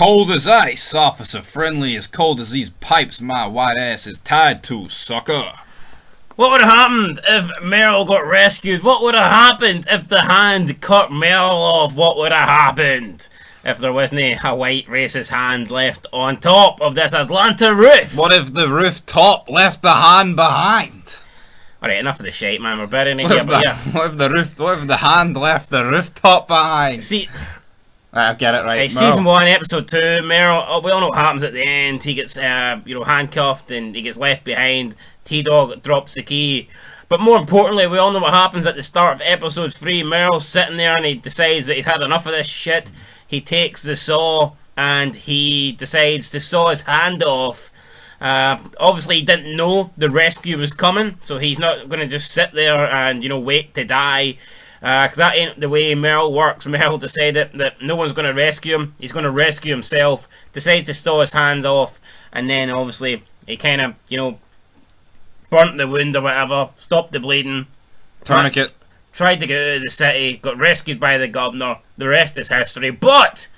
Cold as ice, officer friendly, as cold as these pipes my white ass is tied to, sucker. What would have happened if Merle got rescued? What would have happened if the hand cut Merle off? What would have happened if there wasn't a white racist hand left on top of this Atlanta roof? What if the rooftop left the hand behind? Alright, enough of the shite, man. We're burying it What here, if, but yeah. what if the hand left the rooftop behind? See, I get it right. season 1, episode 2, Merle, we all know what happens at the end. He gets, handcuffed and he gets left behind. T-Dog drops the key. But more importantly, we all know what happens at the start of episode 3. Merle's sitting there and he decides that he's had enough of this shit. He takes the saw and he decides to saw his hand off. Obviously he didn't know the rescue was coming, so he's not going to just sit there and, wait to die. Because that ain't the way Merle works. Merle decided that no one's going to rescue him. He's going to rescue himself. Decides to saw his hand off. And then, obviously, he kind of, burnt the wound or whatever. Stopped the bleeding. Tourniquet. Tried to get out of the city. Got rescued by the governor. The rest is history. But,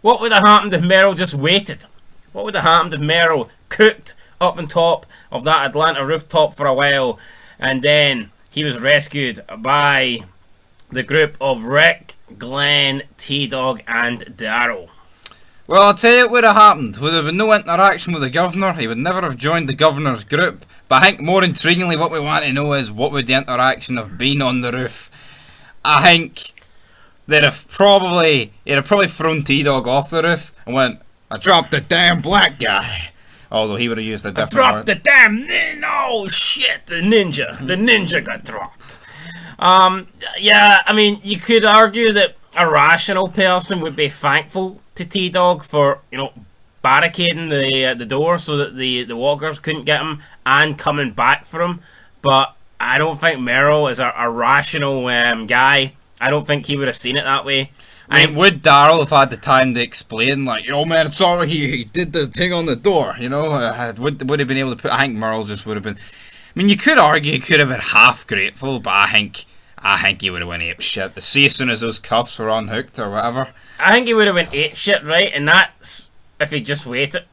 what would have happened if Merle just waited? What would have happened if Merle cooked up on top of that Atlanta rooftop for a while? And then, he was rescued by the group of Rick, Glenn, T-Dog, and Daryl. Well, I'll tell you what would have happened. Would have been no interaction with the governor. He would never have joined the governor's group. But I think more intriguingly what we want to know is what would the interaction have been on the roof. I think he'd have probably thrown T-Dog off the roof and went, I dropped the damn black guy. Although he would have used a different word. Dropped the damn... No, shit, the ninja got dropped. Yeah, I mean, you could argue that a rational person would be thankful to T-Dog for, barricading the door so that the walkers couldn't get him and coming back for him. But I don't think Merle is a rational guy. I don't think he would have seen it that way. I mean, would Daryl have had the time to explain, like, man, it's alright, he did the thing on the door, would have been able to put... I think Merle just would have been... I mean, you could argue he could have been half grateful, but I think he would have went ape shit. See, as soon as those cuffs were unhooked or whatever. I think he would have went ape shit, right? And that's if he just waited.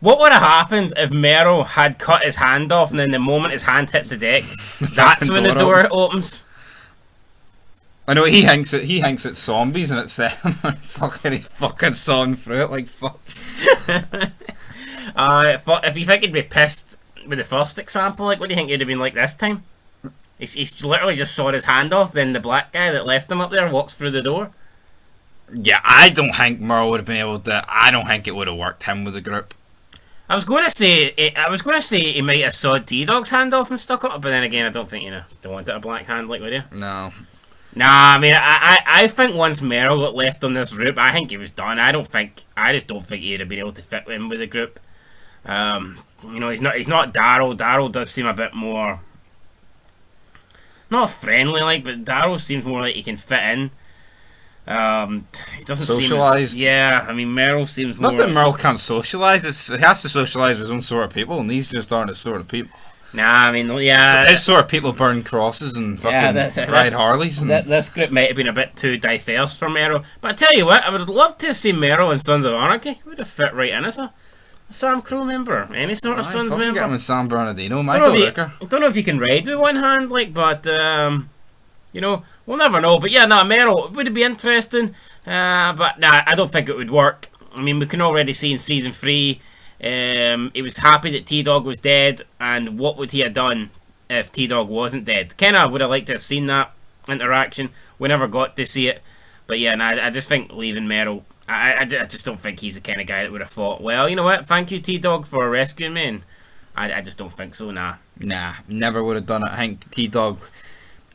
What would have happened if Merle had cut his hand off and then the moment his hand hits the deck, that's when the door opens? I know he hinks at zombies and it's he fucking sawing through it like fuck. If you think he'd be pissed with the first example, like what do you think he'd have been like this time? He's literally just sawed his hand off, then the black guy that left him up there walks through the door. Yeah, I don't think Merle would have been able to. I don't think it would have worked him with the group. I was going to say he might have sawed T-Dog's hand off and stuck it, but then again, I don't think they wanted a black hand, like, would you? No. Nah, I mean, I think once Merle got left on this group, I think he was done. I just don't think he'd have been able to fit in with the group. He's not Daryl. Daryl does seem a bit more, not friendly like, but Daryl seems more like he can fit in. He doesn't socialise. Yeah, I mean, Merle seems more... Not that Merle can't socialise, he has to socialise with his own sort of people, and these just aren't his sort of people. Nah, I mean, yeah... His sort of people burn crosses and fucking ride Harleys. And... This group might have been a bit too diverse for Merle. But I tell you what, I would love to have seen Merle in Sons of Anarchy. He would have fit right in as a Sam Crow member. Any sort of Sons member. Get him in San Bernardino. I don't know if you can ride with one hand, like, but... we'll never know. But yeah, Merle, would it be interesting? But I don't think it would work. I mean, we can already see in season 3, he was happy that T-Dog was dead, and what would he have done if T-Dog wasn't dead? Kinda would have liked to have seen that interaction. We never got to see it. But yeah, I just think leaving Merle, I just don't think he's the kind of guy that would have thought, well, you know what, thank you T-Dog for rescuing me, and I just don't think so, nah. Nah, never would have done it. I think T-Dog...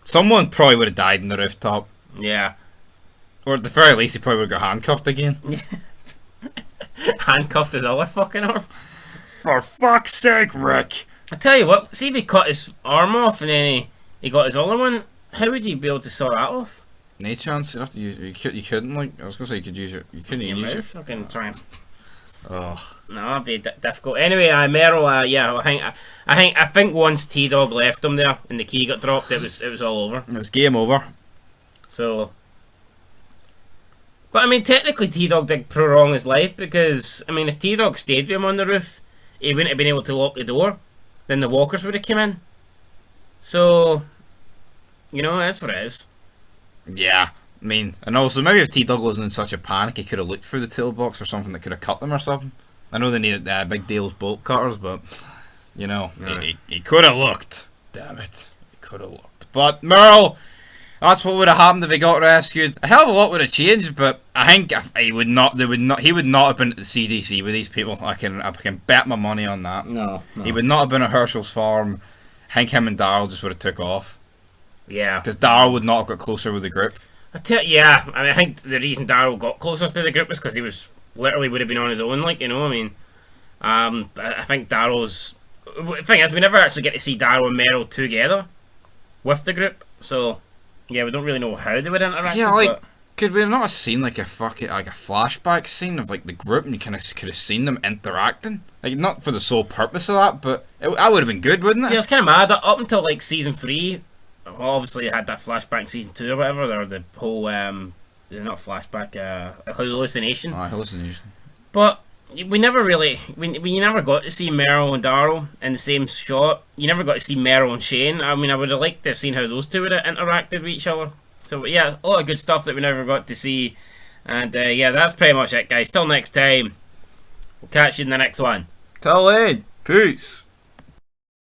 Someone probably would have died in the rooftop. Yeah. Or at the very least, he probably would have got handcuffed again. Handcuffed his other fucking arm? For fuck's sake, Rick! I tell you what, see if he cut his arm off and then he got his other one, how would you be able to saw that off? No chance, you'd have to use... You couldn't, like... I was going to say you could use it. You couldn't use it. Fucking try and... Oh. No, that'd be difficult. Anyway, Merle, yeah, I think once T-Dog left him there and the key got dropped, it was all over. It was game over. So But I mean, technically, T-Dog did prolong his life because I mean, if T-Dog stayed with him on the roof, he wouldn't have been able to lock the door. Then the walkers would have come in. So, you know, that's what it is. Yeah, I mean, and also maybe if T-Dog wasn't in such a panic, he could have looked through the toolbox for something that could have cut them or something. I know they needed big deals bolt cutters, but you know, he could have looked. Damn it, he could have looked. But Merle, that's what would have happened if he got rescued. A hell of a lot would have changed, but I think he would not. He would not have been at the CDC with these people. I can bet my money on that. No. He would not have been at Herschel's farm. I think him and Daryl just would have took off. Yeah. Because Daryl would not have got closer with the group. I think the reason Daryl got closer to the group is because he was literally would have been on his own, like, you know. I mean, I think Daryl's. The thing is, we never actually get to see Daryl and Merle together with the group, so yeah, we don't really know how they would interact. Yeah, like, could we have not seen like a flashback scene of like the group, and you kind of could have seen them interacting, like not for the sole purpose of that, but that would have been good, wouldn't it? Yeah, it's kind of mad. Up until like season 3, well, obviously they had that flashback in season 2 or whatever, or the whole not flashback, hallucination. Hallucination. But we never got to see Merle and Daryl in the same shot. You never got to see Merle and Shane. I mean, I would have liked to have seen how those two would have interacted with each other. So yeah, it's a lot of good stuff that we never got to see. And yeah, that's pretty much it, guys. Till next time, we'll catch you in the next one. Till then, peace.